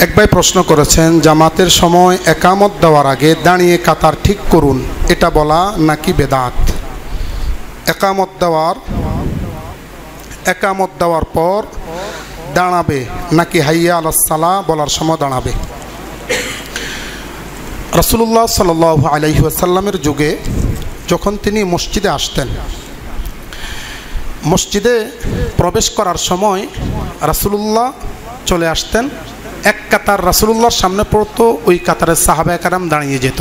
এক ভাই প্রশ্ন করেছেন, জামাতের সময় একামত দেওয়ার আগে দাঁড়িয়ে কাতার ঠিক করুন, এটা বলা নাকি বেদাত? একামত দেওয়ার পর দাঁড়াবে নাকি হাইয়া আলাস সালাহ বলার সময় দাঁড়াবে? রাসূলুল্লাহ সাল্লাল্লাহু আলাইহি ওয়াসাল্লামের যুগে যখন তিনি মসজিদে আসতেন, মসজিদে প্রবেশ করার সময় রাসূলুল্লাহ চলে আসতেন, এক কাতার রাসূলুল্লাহর সামনে পড়তো, ওই কাতারের সাহাবায়ে কেরাম দাঁড়িয়ে যেত।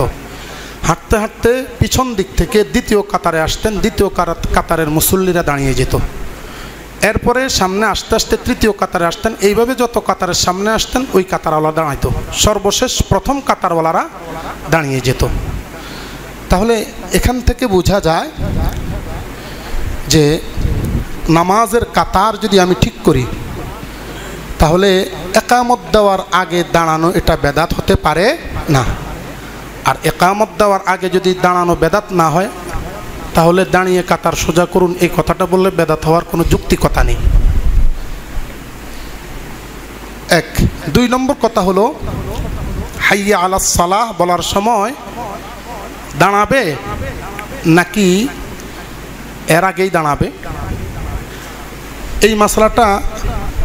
হাঁটতে হাঁটতে পিছন দিক থেকে দ্বিতীয় কাতারে আসতেন, দ্বিতীয় কাতারের মুসল্লিরা দাঁড়িয়ে যেত। এরপরে সামনে আস্তে আস্তে তৃতীয় কাতারে আসতেন, এইভাবে যত কাতারের সামনে আসতেন ওই কাতারওয়ালা দাঁড়াইতো, সর্বশেষ প্রথম কাতারওয়ালারা দাঁড়িয়ে যেত। তাহলে এখান থেকে বোঝা যায় যে নামাজের কাতার যদি আমি ঠিক করি তাহলে একামত দেওয়ার আগে দাঁড়ানো এটা বেদাত হতে পারে না। আর একামত দেওয়ার আগে যদি দাঁড়ানো বেদাত না হয় তাহলে দাঁড়িয়ে কাতার সোজা করুন এই কথাটা বললে বেদাত হওয়ার কোনো যুক্তিকতা নেই। এক। দুই নম্বর কথা হলো, হাইয়া আলাস সালাহ বলার সময় দাঁড়াবে নাকি এর আগেই দাঁড়াবে, এই মশলাটা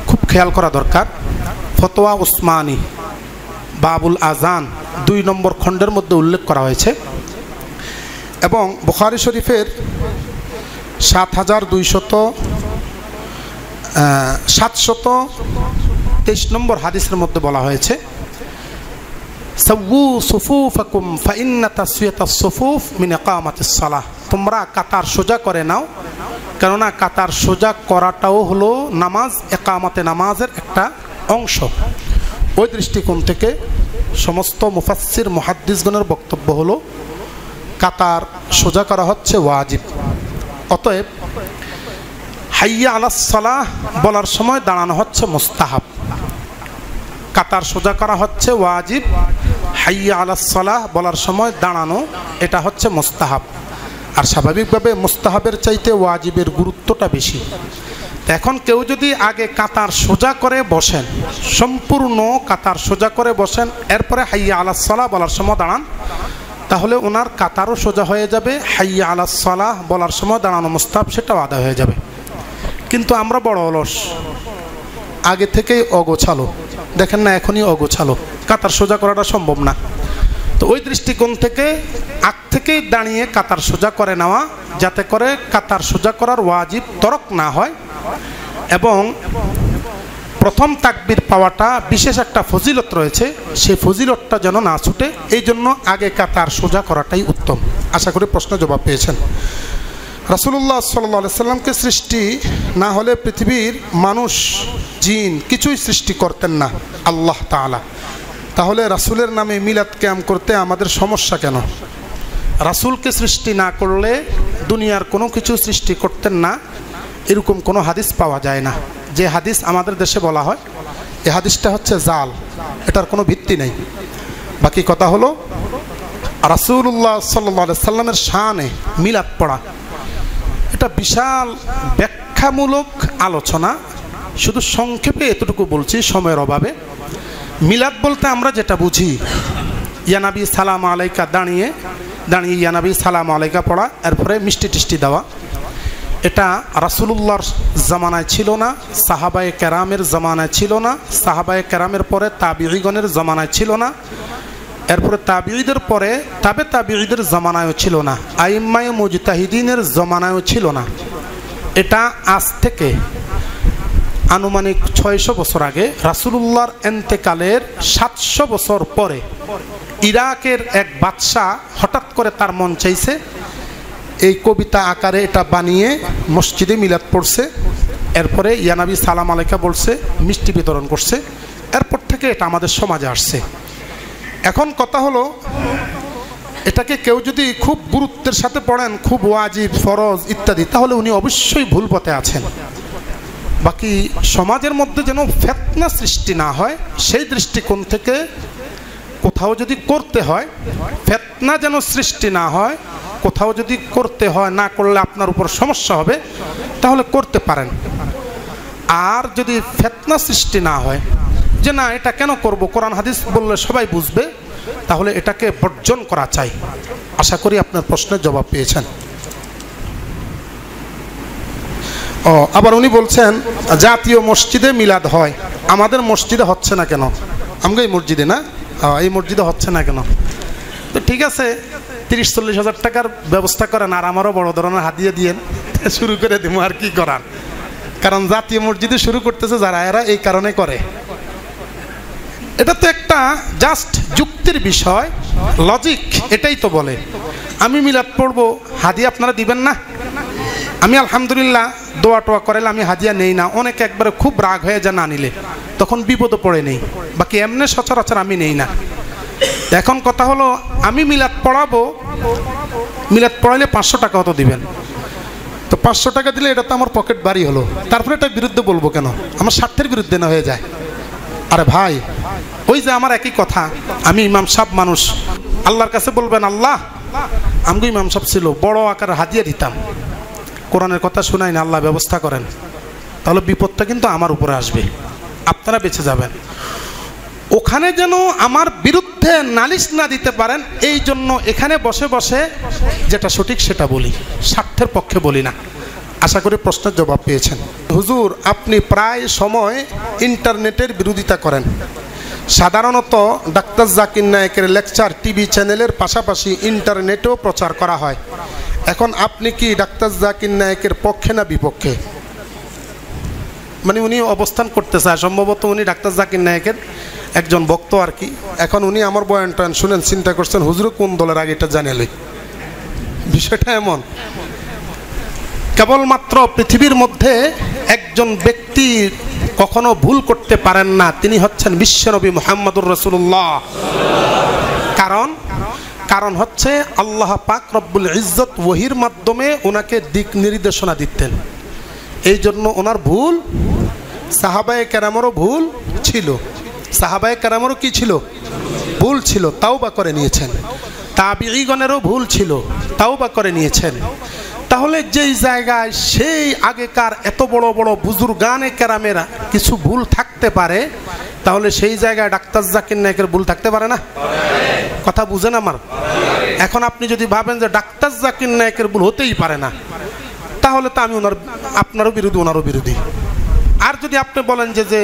খুব খেয়াল করা দরকার। ফতোয়া উসমানী বাবুল আজান 2 নম্বর খণ্ডের মধ্যে উল্লেখ করা হয়েছে এবং বুখারী শরীফের 723 নম্বর হাদিসের মধ্যে বলা হয়েছে, সাওয়ু সুফুফাকুম ফাইন্না তাসওয়াতাস সুফুফ মিন ইকামাতিস সালাহ, তোমরা কাতার সোজা করে নাও, কেননা কাতার সোজা করাটাও হলো নামাজ, একামতে নামাজের একটা অংশ। ওই দৃষ্টিকোণ থেকে সমস্ত মুফাসসির মুহাদ্দিসগণের বক্তব্য হলো কাতার সোজা করা হচ্ছে ওয়াজিব। অতএব হাইয়া আলাস সালাহ বলার সময় দাঁড়ানো হচ্ছে মুস্তাহাব। কাতার সোজা করা হচ্ছে ওয়াজিব, হাইয়া আলাস সালাহ বলার সময় দাঁড়ানো এটা হচ্ছে মুস্তাহাব। আর স্বাভাবিকভাবে মুস্তাহাবের চাইতে ওয়াজিবের গুরুত্বটা বেশি। এখন কেউ যদি আগে কাতার সোজা করে বসেন, সম্পূর্ণ কাতার সোজা করে বসেন, এরপরে হাইয়া আলাস সালাহ বলার সময় দাঁড়ান, তাহলে ওনার কাতারও সোজা হয়ে যাবে, হাইয়া আলাস সালাহ বলার সময় দাঁড়ানো মুস্তাহাব সেটাও আদায় হয়ে যাবে। কিন্তু আমরা বড় অলস, আগে থেকেই অগোছালো, দেখেন না এখনই অগোছালো, কাতার সোজা করাটা সম্ভব না। তো ওই দৃষ্টিকোণ থেকে আগ থেকেই দাঁড়িয়ে কাতার সোজা করে নেওয়া, যাতে করে কাতার সোজা করার ওয়াজিব তরক না হয় এবং প্রথম তাকবীর পাওয়াটা বিশেষ একটা ফজিলত রয়েছে, সেই ফজিলতটা যেন না ছুটে, এই জন্য আগে কাতার সোজা করাটাই উত্তম। আশা করি প্রশ্ন জবাব পেয়েছেন। রাসূলুল্লাহ সাল্লাল্লাহু আলাইহি সাল্লামকে সৃষ্টি না হলে পৃথিবীর মানুষ জিন কিছুই সৃষ্টি করতেন না আল্লাহ তাআলা। তাহলে রাসূলের নামে মিলাদ কিয়াম করতে আমাদের সমস্যা কেন? রাসূলকে সৃষ্টি না করলে দুনিয়ার কোনো কিছু সৃষ্টি করতেন না, এরকম কোনো হাদিস পাওয়া যায় না। যে হাদিস আমাদের দেশে বলা হয় এই হাদিসটা হচ্ছে জাল, এটার কোনো ভিত্তি নেই। বাকি কথা হলো রাসূলুল্লাহ সাল্লাল্লাহু আলাইহি সাল্লামের শানে মিলাদ পড়া এটা বিশাল ব্যাখ্যামূলক আলোচনা, শুধু সংক্ষেপে এতটুকু বলছি সময়ের অভাবে। মিলাদ বলতে আমরা যেটা বুঝি, ইয়া নবী সালাম আলাইকা, দাঁড়িয়ে দাঁড়িয়ে ইয়া নবী সালাম আলাইকা পড়া, এরপরে মিষ্টি টিষ্টি দেওয়া, এটা রাসূলুল্লাহর জামানায় ছিল না, সাহাবায়ে কেরামের জামানায় ছিল না, সাহাবায়ে কেরামের পরে তাবিঈগণের জামানায় ছিল না, এরপরে তাবিঈদের পরে তাবিঈদের জামানায়ও ছিল না, আইম্মায়ে মুজতাহিদিনের জামানায়ও ছিল না। এটা আজ থেকে আনুমানিক 600 বছর আগে, রাসূলুল্লাহর ইন্তেকালের 700 বছর পরে ইরাকের এক বাদশাহ হঠাৎ করে তার মন চাইছে এই কবিতা আকারে এটা বানিয়ে মসজিদে মিলাদ পড়ছে, এরপরে ইয়া নবী সালাম আলাইকা বলছে, মিষ্টি বিতরণ করছে, এরপর থেকে এটা আমাদের সমাজে আসছে। এখন কথা হলো, এটাকে কেউ যদি খুব গুরুত্বের সাথে পড়েন, খুব ওয়াজিব ফরজ ইত্যাদি, তাহলে উনি অবশ্যই ভুল পথে আছেন। বাকি সমাজের মধ্যে যেন ফিতনা সৃষ্টি না হয় সেই দৃষ্টিকোণ থেকে কোথাও যদি করতে হয়, ফিতনা যেন সৃষ্টি না হয়, কোথাও যদি করতে হয়, না করলে আপনার উপর সমস্যা হবে, তাহলে করতে পারেন। আর যদি ফিতনা সৃষ্টি না হয়, যে না এটা কেন করব, কোরআন হাদিস বললে সবাই বুঝবে, তাহলে এটাকে বর্জন করা চাই। আশা করি আপনার প্রশ্নের জবাব পেয়েছেন। আবার উনি বলছেন জাতীয় মসজিদে মিলাদ হয়, আমাদের মসজিদে হচ্ছে না কেন? আমাকে এই মসজিদে না, এই মসজিদে হচ্ছে না কেন? তো ঠিক আছে, 30-40 হাজার টাকার ব্যবস্থা করেন, আর আমারও বড় ধরনের হাদিয়া দিয়েন, শুরু করে দেবো, আর কি করার। কারণ জাতীয় মসজিদে শুরু করতেছে যারা, এরা এই কারণে করে। এটা তো একটা জাস্ট যুক্তির বিষয়, লজিক এটাই তো বলে। আমি মিলাদ পড়বো, হাদিয়া আপনারা দিবেন না? আমি আলহামদুলিল্লাহ দোয়া টোয়া করাইলে আমি হাদিয়া নেই না। অনেকে একবারে খুব রাগ হয়ে যায় না নিলে, তখন বিপদে পড়ে নেই, বাকি এমনি সচরাচর আমি নেই না। এখন কথা হলো, আমি মিলাদ পড়াবো, মিলাদ পড়াইলে 500 টাকা হতো দিবেন, তো 500 টাকা দিলে এটা তো আমার পকেট বাড়ি হলো, তারপরে এটার বিরুদ্ধে বলবো কেন? আমার স্বার্থের বিরুদ্ধে না হয়ে যায়। আরে ভাই, ওই যে আমার একই কথা, আমি ইমাম সাহেব মানুষ, আল্লাহর কাছে বলবেন আল্লাহ আমগো ইমাম সাহেব ছিল, বড় আকার হাদিয়া দিতাম, কোরআনের কথা শোনাই না, আল্লাহ ব্যবস্থা করেন, তাহলে বিপদটা কিন্তু আমার উপরে আসবে, আপনারা বেঁচে যাবেন। ওখানে যেন আমার বিরুদ্ধে নালিশ না দিতে পারেন, এই জন্য এখানে বসে বসে যেটা সঠিক সেটা বলি, স্বার্থের পক্ষে বলি না। আশা করি প্রশ্নের জবাব পেয়েছেন। হুজুর, আপনি প্রায় সময় ইন্টারনেটের বিরোধিতা করেন, সাধারণত ডাক্তার জাকির নায়েকের লেকচার টিভি চ্যানেলের পাশাপাশি ইন্টারনেটেও প্রচার করা হয়। এখন আপনি কি ডাক্তার জাকির নায়েকের পক্ষে না বিপক্ষে? মানে উনি অবস্থান করতে চায়, সম্ভবত উনি ডাক্তার জাকির নায়েকের একজন ভক্ত আর কি। এখন উনি আমার বয়ান টয়ান শুনেন, চিন্তা করছেন হুজুর কোন দলের, আগে এটা জানালে। বিষয়টা এমন, কেবলমাত্র পৃথিবীর মধ্যে একজন ব্যক্তি কখনো ভুল করতে পারেন না, তিনি হচ্ছেন বিশ্বনবী মুহাম্মদুর রাসূলুল্লাহ। কারণ হচ্ছে আল্লাহ পাক রব্বুল ইজ্জত ওহীর মাধ্যমে ওনাকে দিক নির্দেশনা দিতেন, এই জন্য ওনার ভুল, সাহাবায়ে কেরামেরও ভুল ছিল, সাহাবায়ে কেরামেরও কি ছিল? ভুল ছিল, তাওবা করে নিয়েছেন। তাবিঈগণেরও ভুল ছিল, তাওবা করে নিয়েছেন। তাহলে যেই জায়গায় সেই আগেকার এত বড় বড় বুজুর্গানে কেরামেরা কিছু ভুল থাকতে পারে, তাহলে সেই জায়গায় ডাক্তার জাকির নায়েকের ভুল থাকতে পারে না? কথা বুঝেন আমার? এখন আপনি যদি ভাবেন যে ডাক্তার জাকির নায়েকের ভুল হতেই পারে না, তাহলে তো আমি আপনারও বিরোধী, ওনারও বিরোধী। আর যদি আপনি বলেন যে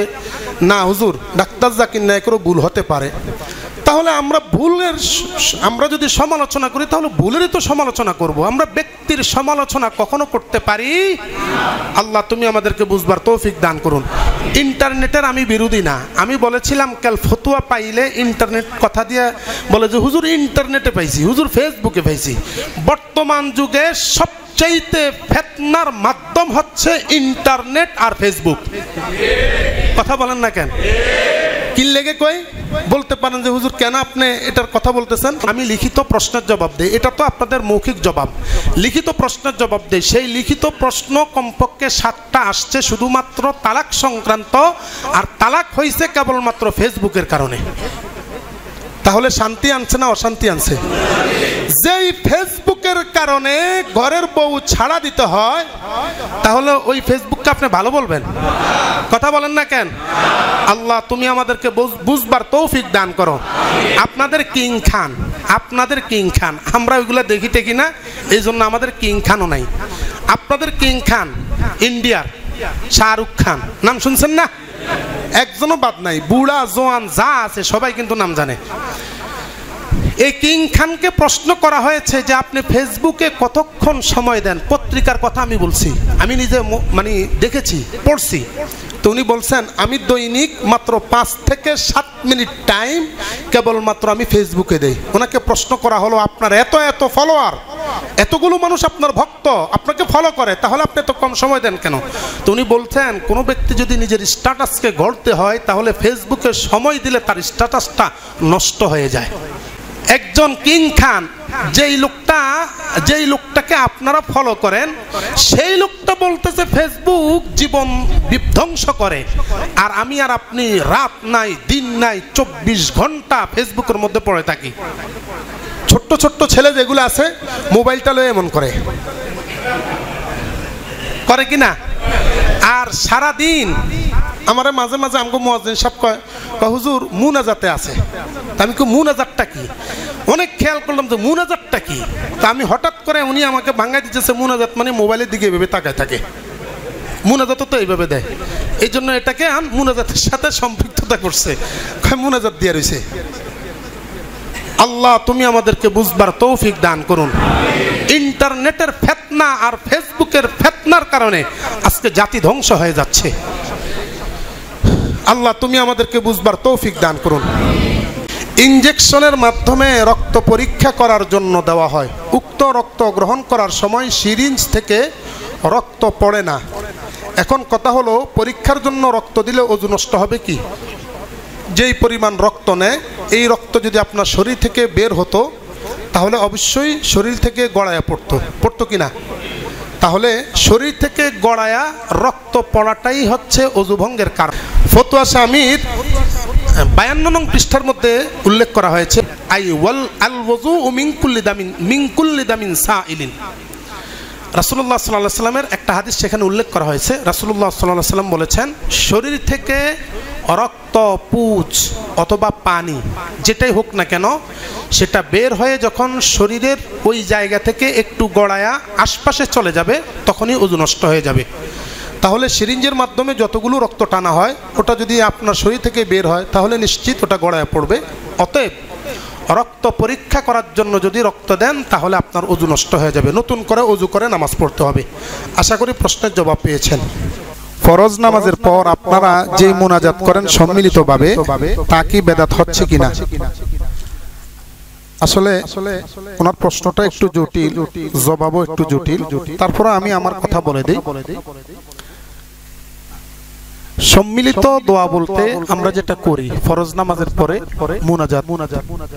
না হুজুর ডাক্তার জাকির নায়েকেরও ভুল হতে পারে, তাহলে আমরা যদি সমালোচনা করি তাহলে ভুলেরই তো সমালোচনা করব, আমরা ব্যক্তির সমালোচনা কখনো করতে পারি? আল্লাহ তুমি আমাদেরকে বুঝবার তৌফিক দান করুন। ইন্টারনেটের আমি বিরোধী না, আমি বলেছিলাম কাল ফতুয়া পাইলে ইন্টারনেট কথা দিয়ে বলে যে হুজুর ইন্টারনেটে পাইছি, হুজুর ফেসবুকে পাইছি। বর্তমান যুগে সবচাইতে ফিতনার মাধ্যম হচ্ছে ইন্টারনেট আর ফেসবুক। কথা বলেন না কেন? কি লেগে কই বলতে পারেন যে হুজুর কেন আপনি এটার কথা বলতেছেন? আমি লিখিত প্রশ্নের জবাব দেই, এটা তো আপনাদের মৌখিক জবাব, লিখিত প্রশ্নের জবাব দেই। সেই লিখিত প্রশ্ন কমপক্ষে 7টা আসছে শুধুমাত্র তালাক সংক্রান্ত, আর তালাক হয়েছে কেবলমাত্র ফেসবুকের কারণে। তাহলে শান্তি আনছে না অশান্তি আনছে? যেই ফেসবুকের কারণে ঘরের বউ ছাড়া দিতে হয়, তাহলে ওই ফেসবুককে আপনি ভালো বলবেন? কথা বলেন না কেন? আল্লাহ তুমি আমাদেরকে বুঝবার তৌফিক দান করো। আপনাদের কিং খান আমরা ওইগুলো দেখি টেকি না, এই জন্য আমাদের কিং খানও নাই। আপনাদের কিং খান ইন্ডিয়ার শাহরুখ খান, নাম শুনছেন না? একজনও বাদ নাই, বুড়া জোয়ান যা আছে সবাই কিন্তু নাম জানে। এই কিং খানকে প্রশ্ন করা হয়েছে যে আপনি ফেসবুকে কতক্ষণ সময় দেন? পত্রিকার কথা আমি বলছি, আমি নিজে মানে দেখেছি, পড়ছি। তো উনি বলছেন আমি দৈনিক মাত্র 5 থেকে 7 মিনিট টাইম কেবলমাত্র আমি ফেসবুকে দেই। ওনাকে প্রশ্ন করা হলো আপনার এত ফলোয়ার, এতগুলো মানুষ আপনার ভক্ত, আপনাকে ফলো করে, তাহলে আপনি এত কম সময় দেন কেন? তো উনি বলছেন কোনো ব্যক্তি যদি নিজের স্ট্যাটাসকে গড়তে হয় তাহলে ফেসবুকে সময় দিলে তার স্ট্যাটাসটা নষ্ট হয়ে যায়। একজন কিং খান, যেই লোকটাকে আপনারা ফলো করেন, সেই লোকটা বলতেছে ফেসবুক জীবন বিধ্বংস করে, আর আমি আর আপনি রাত নাই দিন নাই 24 ঘন্টা ফেসবুকের মধ্যে পড়ে থাকি। ছোট্ট ছোট্ট ছেলে যেগুলো আছে মোবাইলটা লয়ে এমন করে কি না? আর সারাদিন আমারে মাঝে মাঝে আমগো মুয়াজ্জিন সাহেব কয় হুজুর মুনাজাতে আছে। আমি কই মুনাজাতটা কি? অনেক খেয়াল করলাম যে মুনাজাতটা কি। তা আমি হঠাৎ করে উনি আমাকে ভাঙাই দিতেছে মুনাজাত মানে মোবাইলের দিকে এভাবে তাকায় থাকে। মুনাজাত তো এইভাবে দেয়, এই জন্য এটাকে মুনাজাতের সাথে সম্পৃক্ততা করছে, মুনাজাত দিয়ে রয়েছে। আল্লাহ তুমি আমাদেরকে বুঝবার তৌফিক দান করুন। ইন্টারনেটের ফিতনা আর ফেসবুকের ফিতনার কারণে আজকে জাতি ধ্বংস হয়ে যাচ্ছে। আল্লাহ তুমি আমাদেরকে বুঝবার তৌফিক দান করুন। ইনজেকশনের মাধ্যমে রক্ত পরীক্ষা করার জন্য দেওয়া হয়। উক্ত রক্ত গ্রহণ করার সময় সিরিঞ্জ থেকে রক্ত পড়ে না। এখন কথা হলো, পরীক্ষার জন্য রক্ত দিলে ওযু নষ্ট হবে কি? যেই পরিমাণ রক্ত নেয়, এই রক্ত যদি আপনার শরীর থেকে বের হতো তাহলে অবশ্যই শরীর থেকে গড়ায়া পড়তো কি না? তাহলে শরীর থেকে গড়ায়া রক্ত পড়াটাই হচ্ছে ওযু ভঙ্গের কারণ। ফতোয়া শামির 52 নং পৃষ্ঠার মধ্যে উল্লেখ করা হয়েছে, আই ওয়াল আল ওযু মিন কুল্লি দামিন সাইলিন। রাসূলুল্লাহ সাল্লাল্লাহু আলাইহি সাল্লামের একটা হাদিস সেখানে উল্লেখ করা হয়েছে। রাসূলুল্লাহ সাল্লাল্লাহু আলাইহি সাল্লাম বলেছেন, শরীর থেকে রক্ত, পুঁজ অথবা পানি যেটাই হোক না কেন, সেটা বের হয়ে যখন শরীরের ওই জায়গা থেকে একটু গড়ায়া আশপাশে চলে যাবে তখনই ওযু নষ্ট হয়ে যাবে। তাহলে সিরিঞ্জের মাধ্যমে যতগুলো রক্ত টানা হয় ওটা যদি আপনার শরীর থেকে বের হয় তাহলে নিশ্চিত ওটা গড়ায় পড়বে। অতএব রক্ত পরীক্ষা করার জন্য যদি রক্ত দেন তাহলে আপনার ওযু নষ্ট হয়ে যাবে, নতুন করে ওযু করে নামাজ পড়তে হবে। আশা করি প্রশ্নের জবাব পেয়েছেন। ফরজ নামাজের পর আপনারা যে মুনাজাত করেন সম্মিলিতভাবে, তা কি বেদাত হচ্ছে কিনা? আসলে ওনার প্রশ্নটা একটু জটিল, জবাবও একটু জটিল। তারপরে আমি আমার কথা বলে দিই। সম্মিলিত দোয়া বলতে আমরা যেটা করি ফরজ নামাজের পরে মুনাজাত,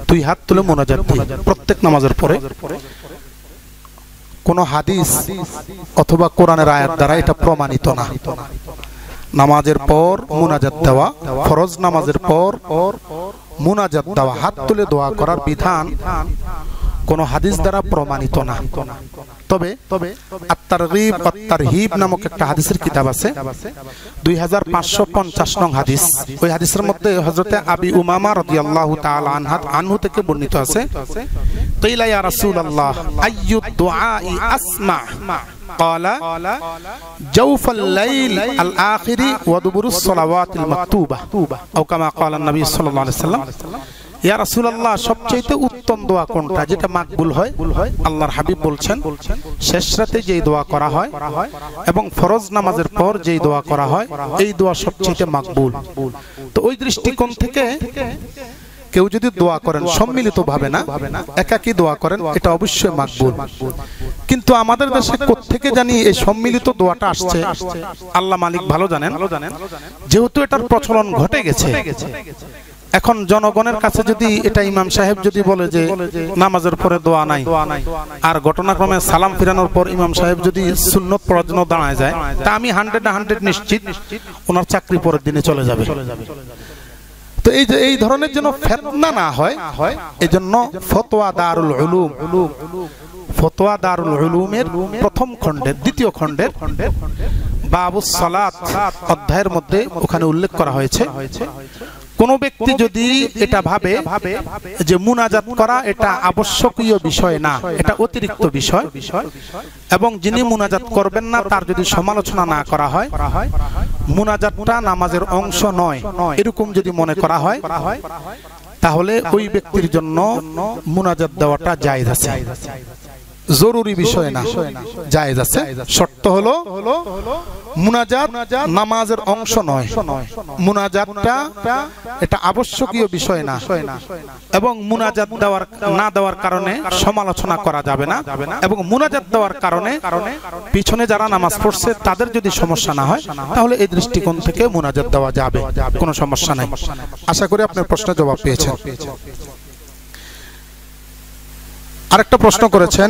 দুই হাত তুলে মুনাজাত দিই প্রত্যেক নামাজের পরে। কোন হাদিস অথবা কোরআনের আয়াত দ্বারা এটা প্রমাণিত না। নামাজের পর মুনাজাত দেওয়া, ফরজ নামাজের পর মুনাজাত দেওয়া, হাত তুলে দোয়া করার বিধান কোন হাদিস দ্বারা প্রমাণিত না। তবে আত-তারগীব ওয়াত-তারহীব নামক একটা হাদিসের কিতাব আছে, 2550 নং হাদিস। ওই হাদিসের মধ্যে হযরতে আবি উমামা রাদিয়াল্লাহু তাআলা আনহু থেকে বর্ণিত আছে, কিলা ইয়া রাসূলুল্লাহ আইয়ু দুআই আসমা قال جوف الليل الآخر ودبر الصلوات المكتوبة أو كما قال النبي صلى الله عليه وسلم। ইয়া রাসূলুল্লাহ সবচেয়ে উত্তম দোয়া কোনটা যেটা মাকবুল হয়? আল্লাহর হাবিব বলছেন, শেষ রাতে যেই দোয়া করা হয় এবং ফরজ নামাজের পর যেই দোয়া করা হয় এই দোয়া সবচেয়ে মাকবুল। তো ওই দৃষ্টিকোণ থেকে কেউ যদি দোয়া করেন সম্মিলিতভাবে না, একাকী দোয়া করেন, এটা অবশ্যই মাকবুল। কিন্তু আমাদের দেশে কোত্থেকে জানি এই সম্মিলিত দোয়াটা আসছে, আল্লাহ মালিক ভালো জানেন। যেহেতু এটার প্রচলন ঘটে গেছে, এখন জনগণের কাছে যদি এটা ইমাম সাহেব যদি বলে যে নামাজের পরে দোয়া নাই, আর ঘটনাক্রমে সালাম ফিরানোর পর ইমাম সাহেব যদি সুন্নত পড়ার জন্য দাঁড়ায় যায়, তা আমি 100% নিশ্চিত ওনার চাকরি পরের দিনে চলে যাবে। তো এই ধরনের যেন ফিতনা না হয়, এজন্য ফতোয়া দারুল উলুম, ফতোয়া দারুল উলুমের প্রথম খণ্ডের দ্বিতীয় খণ্ডের বাবুস সালাত অধ্যায়ের মধ্যে ওখানে উল্লেখ করা হয়েছে, কোন ব্যক্তি যদি এটা ভাবে যে মুনাজাত করা এটা আবশ্যকীয় বিষয় না, এটা অতিরিক্ত বিষয়, এবং যিনি মুনাজাত করবেন না তার যদি সমালোচনা না করা হয়, মুনাজাতটা নামাজের অংশ নয় এরকম যদি মনে করা হয়, তাহলে ওই ব্যক্তির জন্য মুনাজাত দেওয়াটা জায়েজ আছে, জরুরি বিষয় না, জায়েজ আছে। শর্ত হলো মুনাজাত নামাজের অংশ নয়, মুনাজাতটা এটা আবশ্যকীয় বিষয় না, এবং মুনাজাত না দেওয়ার কারণে সমালোচনা করা যাবে না, এবং মুনাজাত দেওয়ার কারণে পিছনে যারা নামাজ পড়ছে তাদের যদি সমস্যা না হয় তাহলে এই দৃষ্টিকোণ থেকে মুনাজাত দেওয়া যাবে, কোনো সমস্যা নাই। আশা করি আপনার প্রশ্নের জবাব পেয়েছেন। আরেকটা প্রশ্ন করেছেন,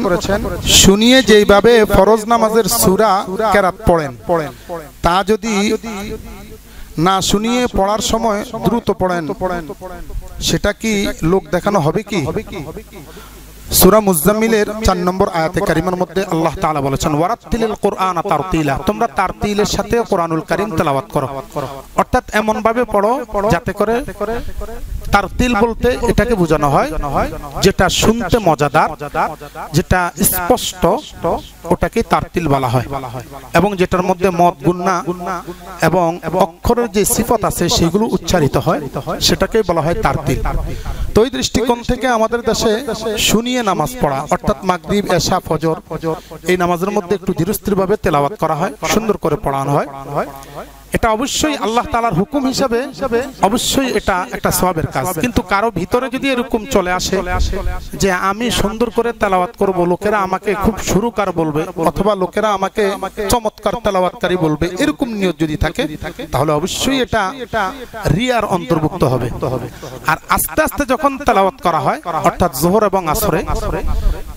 শুনিয়ে যেইভাবে ফরজ নামাজের সূরা কেরাত পড়েন তা যদি না শুনিয়ে পড়ার সময় দ্রুত পড়েন, সেটা কি লোক দেখানো হবে কি? সূরা মুজাম্মিলের 4 নম্বর আয়াতে কারিমার মধ্যে আল্লাহ তাআলা বলেছেন ওয়ারাত্তিলিল কুরআনা তারতিলা, তোমরা তারতিলের সাথে কোরআনুল কারীম তেলাওয়াত করো, অর্থাৎ এমন ভাবে পড়ো যাতে করে, তারতিল বলতে এটাকে বোঝানো হয় যেটা শুনতে মজাদার, যেটা স্পষ্ট, ওটাকে তারতিল বলা হয়, এবং যেটার মধ্যে মদ গুন্না এবং অক্ষরের যে সিফত আছে সেগুলো উচ্চারিত হয় সেটাকে বলা হয় তারতিল। তো এই দৃষ্টিকোণ থেকে আমাদের দেশে শুনিয়ে নামাজ পড়া, অর্থাৎ মাগরিব, এশা, ফজর, এই নামাজের মধ্যে একটু ধীরস্থিরভাবে তেলাওয়াত করা হয়, সুন্দর করে পড়ানো হয়। এটা অবশ্যই আল্লাহ তাআলার হুকুম হিসাবে অবশ্যই এটা একটা সওয়াবের কাজ। কিন্তু কারো ভিতরে যদি এরকম চলে আসে যে আমি সুন্দর করে তেলাওয়াত করব, লোকেরা আমাকে খুব সুরকার বলবে অথবা লোকেরা আমাকে চমৎকার তেলাওয়াতকারী বলবে, এরকম নিয়ত যদি থাকে তাহলে অবশ্যই এটা রিয়ার অন্তর্ভুক্ত হবে। আর আস্তে আস্তে যখন তেলাওয়াত করা হয় অর্থাৎ যোহর এবং আসরে,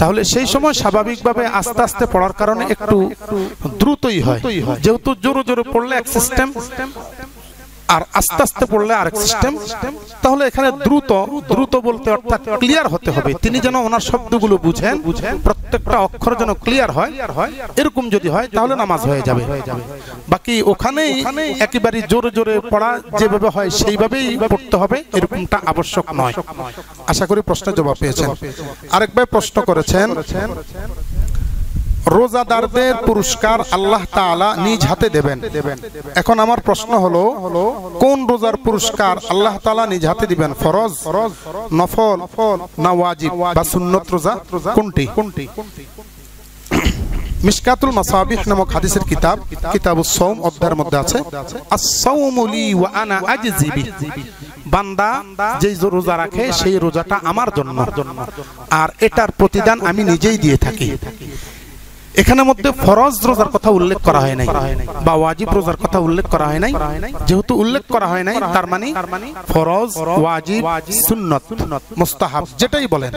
তাহলে সেই সময় স্বাভাবিকভাবে আস্তে আস্তে পড়ার কারণে একটু দ্রুতই হয়, যেহেতু জোরে জোরে পড়লে এক সিস্টেম আর আস্তে আস্তে পড়লে আরেক সিস্টেম, তাহলে এখানে দ্রুত বলতে অর্থাৎ ক্লিয়ার হতে হবে, তিনি যেন ওনার শব্দগুলো বুঝেন, প্রত্যেকটা অক্ষর যেন ক্লিয়ার হয়, এরকম যদি হয় তাহলে নামাজ হয়ে যাবে। বাকি ওখানেই একেবারে জোরে জোরে পড়া যেভাবে হয় সেইভাবেই পড়তে হবে এরকমটা আবশ্যক নয়। আশা করি প্রশ্নের জবাব পেয়েছেন। আরেক ভাই প্রশ্ন করেছেন রোজাদারদের পুরস্কার আল্লাহ তাআলা নিজ হাতে দেবেন। এখন আমার প্রশ্ন হলো কোন রোজার পুরস্কার আল্লাহ তাআলা নিজ হাতে দিবেন? ফরজ, নফল না ওয়াজিব বা সুন্নত রোজা, কোনটি? মিশকাতুল মাসাবিহ নামক হাদিসের কিতাব, কিতাবুস সাওম অধ্যায়ের মধ্যে আছে আস-সাওমু লি ওয়া আনা আজজি বি, বান্দা যেই রোজা রাখে সেই রোজাটা আমার জন্য আর এটার প্রতিদান আমি নিজেই দিয়ে থাকি। এখানে মধ্যে ফরজ রোজার কথা উল্লেখ করা হয় নাই বা ওয়াজিব রোজার কথা উল্লেখ করা হয় নাই। যেহেতু উল্লেখ করা হয় নাই তার মানে ফরজ, ওয়াজিব, সুন্নত, মুস্তাহাব যেটাই বলেন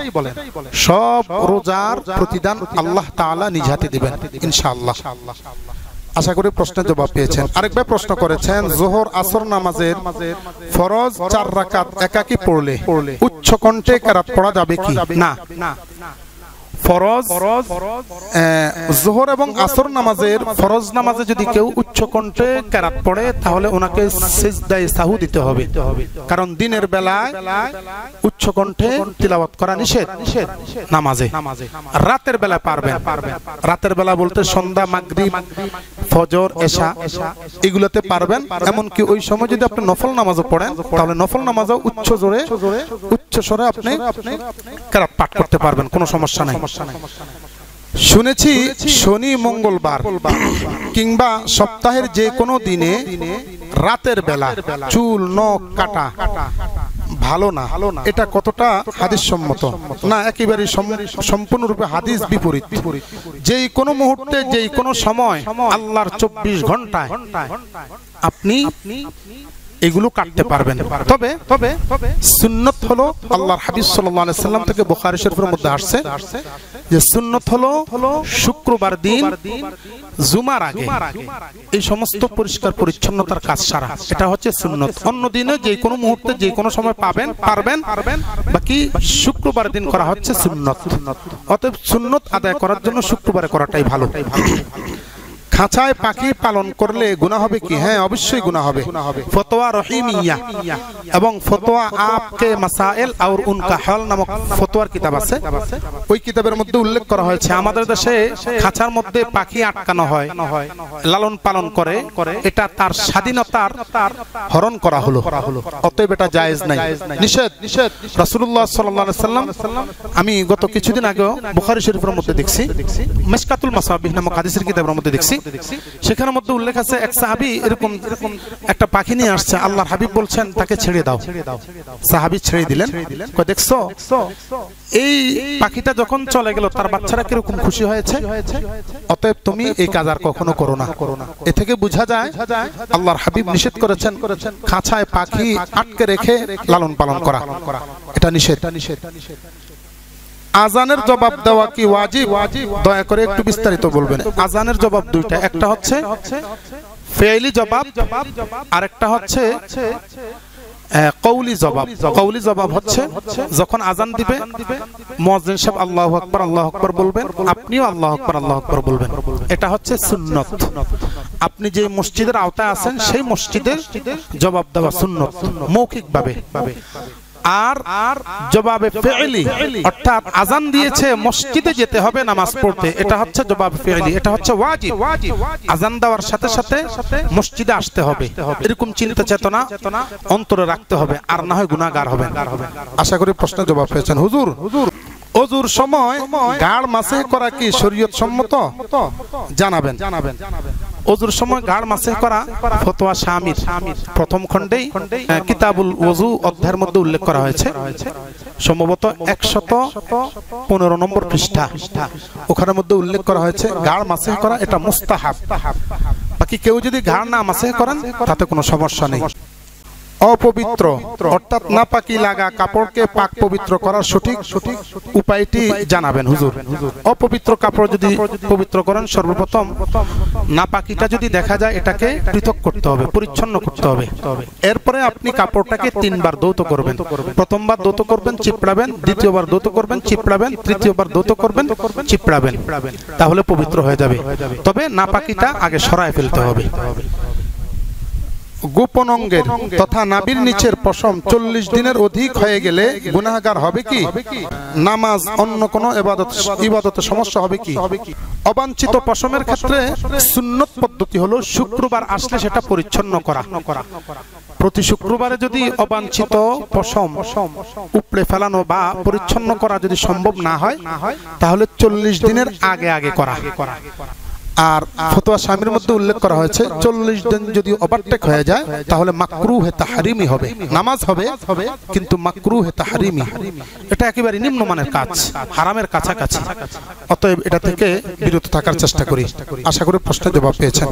সব রোজার প্রতিদান আল্লাহ তাআলা নিজ হাতে দিবেন ইনশাআল্লাহ। আশা করি প্রশ্নের জবাব পেয়েছেন। আরেক ভাই প্রশ্ন করেছেন যোহর আসর নামাজের ফরজ 4 রাকাত একাকী পড়লে উচ্চ কণ্ঠে কিরাত পড়া যাবে কি? না, ফরজ যোহর এবং আসর নামাজের ফরজ নামাজে যদি কেউ উচ্চ কণ্ঠে কিরাত পড়ে তাহলে ওনাকে সিজদায়ে সাহু দিতে হবে, কারণ দিনের বেলায় উচ্চ কণ্ঠে তিলাওয়াত করা নিষেধ নামাজে। রাতের বেলা পারবেন, রাতের বেলা বলতে সন্ধ্যা, মাগরিব, ফজর, এশা এগুলোতে পারবেন। এমনকি ওই সময় যদি আপনি নফল নামাজও পড়েন তাহলে নফল নামাজও উচ্চ স্বরে আপনি কিরাত পাঠ করতে পারবেন, কোনো সমস্যা নাই। শুনেছি শনি, মঙ্গলবার কিংবা সপ্তাহের যে কোনো দিনে রাতের বেলা চুল নখ কাটা ভালো না, এটা কতটা হাদিস সম্মত? না, একেবারে সম্পূর্ণরূপে হাদিস বিপরীত। যেই কোনো মুহূর্তে যেই কোনো সময় আল্লাহর 24 ঘন্টায় আপনি এগুলো কাটতে পারবেন। তবে সুন্নত হলো আল্লাহর হাবিব সাল্লাল্লাহু আলাইহি সাল্লাম থেকে বুখারী শরীফের মধ্যে আসছে যে সুন্নত হলো শুক্রবার দিন জুমার আগে এই সমস্ত পরিষ্কার পরিচ্ছন্নতার কাজ সারা, এটা হচ্ছে সুন্নত। অন্য দিনে যে কোনো মুহূর্তে যে কোনো সময় পারবেন, বাকি শুক্রবার দিন করা হচ্ছে সুন্নত। অতএব সুন্নত আদায় করার জন্য শুক্রবারে করাটাই ভালো। খাঁচায় পাখি পালন করলে গুনাহ হবে কি? হ্যাঁ, অবশ্যই গুনাহ হবে। ফতোয়া রহিমিয়া এবং ফতোয়া আপকে মাসাইল আর উনকা হল নামক ফতোয়ার কিতাব আছে। ওই কিতাবের মধ্যে উল্লেখ করা হয়েছে আমাদের দেশে খাঁচার মধ্যে পাখি আটকানো হয়, লালন পালন করে, এটা তার স্বাধীনতার হরণ করা হলো, অতএব এটা জায়েজ নাই, নিষেধ। রাসূলুল্লাহ সাল্লাল্লাহু আলাইহি সাল্লাম আমি গত কিছুদিন আগে বুখারী শরীফের মধ্যে দেখছি, মিশকাতুল মাসাবিহ নামক হাদিসের কিতাবের মধ্যে দেখছি, সেখানের মধ্যে উল্লেখ আছে এক সাহাবী এরকম একটা পাখি নিয়ে আসছে, আল্লাহর হাবিব বলছেন তাকে ছেড়ে দাও। সাহাবী ছেড়ে দিলেন। কয় দেখছো এই পাখিটা যখন চলে গেল তার বাচ্চারা কিরকম খুশি হয়েছে, অতএব তুমি এই কাজ আর কখনো করো না। এ থেকে বোঝা যায় আল্লাহর হাবিব নিষেধ করেছেন খাঁচায় পাখি আটকে রেখে লালন পালন করা, এটা নিষেধ। আজানের জবাব দেওয়া কি ওয়াজিব? দয়া করে একটু বিস্তারিত বলবেন। আজানের জবাব দুইটা, একটা হচ্ছে ফেইলি জবাব আর একটা হচ্ছে কওলি জবাব। কওলি জবাব হচ্ছে যখন আজান দিবে মুয়াজ্জিন সাহেব আল্লাহু আকবার বলবেন, আপনিও আল্লাহু আকবার বলবেন। এটা হচ্ছে সুন্নত। আপনি যে মসজিদের আওতায় আছেন সেই মসজিদের জবাব দেওয়া সুন্নত মৌখিকভাবে। আর জবাবে ফি'লি অর্থাৎ আজান দিয়েছে মসজিদে যেতে হবে নামাজ পড়তে, এটা হচ্ছে জবাব ফি'লি, এটা হচ্ছে ওয়াজিব। আজান দেওয়ার সাথে সাথে মসজিদে আসতে হবে, এরকম চিন্তা চেতনা অন্তরে রাখতে হবে, আর না হয় গুনাহগার হবেন। আশা করি প্রশ্নের জবাব পেয়েছেন। হুজুর, ওযুর সময় গাড় মাসেহ করা কি শরীয়ত সম্মত? জানাবেন। ওযুর সময় গাড় মাসেহ করা ফতোয়া শামির প্রথম খণ্ডেই কিতাবুল ওযু অধ্যায়ের মধ্যে উল্লেখ করা হয়েছে, সম্ভবত 115 নম্বর পৃষ্ঠা। ওখানের মধ্যে উল্লেখ করা হয়েছে গাড় মাসেহ করা এটা মুস্তাহাব। বাকি কেউ যদি গাড় না মাসেহ করেন তাতে কোনো সমস্যা নেই। অপবিত্র অর্থাৎ নাপাকি লাগা কাপড়কে পাক পবিত্র করার সঠিক উপায়টি জানাবেন হুজুর। অপবিত্র কাপড় যদি পবিত্র করেন, সর্বপ্রথম নাপাকিটা যদি দেখা যায় এটাকে পৃথক করতে হবে, পরিচ্ছন্ন করতে হবে। এরপরে আপনি কাপড়টাকে 3 বার ধৌত করবেন। প্রথমবার ধৌত করবেন, চিপড়াবেন, দ্বিতীয়বার ধৌত করবেন, চিপড়াবেন, তৃতীয়বার ধৌত করবেন, চিপড়াবেন, তাহলে পবিত্র হয়ে যাবে। তবে নাপাকিটা আগে সরায় ফেলতে হবে। গোপন অঙ্গের তথা নাভির নিচের পশম 40 দিনের অধিক হয়ে গেলে গুনাহগার হবে কি? নামাজ অন্য কোনো ইবাদতে সমস্যা হবে কি? অবাঞ্ছিত পশমের ক্ষেত্রে সুন্নত পদ্ধতি হলো শুক্রবার আসলে সেটা পরিচ্ছন্ন করা। প্রতি শুক্রবারে যদি অবাঞ্ছিত পশম উপড়ে ফেলানো বা পরিচ্ছন্ন করা যদি সম্ভব না হয় তাহলে 40 দিনের আগে আগে করা। আর ফতোয়া শামির মধ্যে উল্লেখ করা হয়েছে 40 দিন যদি ওভারটেক হয়ে যায় তাহলে মাকরুহে তাহরিমি হবে, নামাজ হবে কিন্তু মাকরুহে তাহরিমি। এটা একেবারে নিম্নমানের কাজ, হারামের কাছাকাছি। অতএব এটা থেকে বিরত থাকার চেষ্টা করি। আশা করি প্রশ্নের জবাব পেয়েছেন।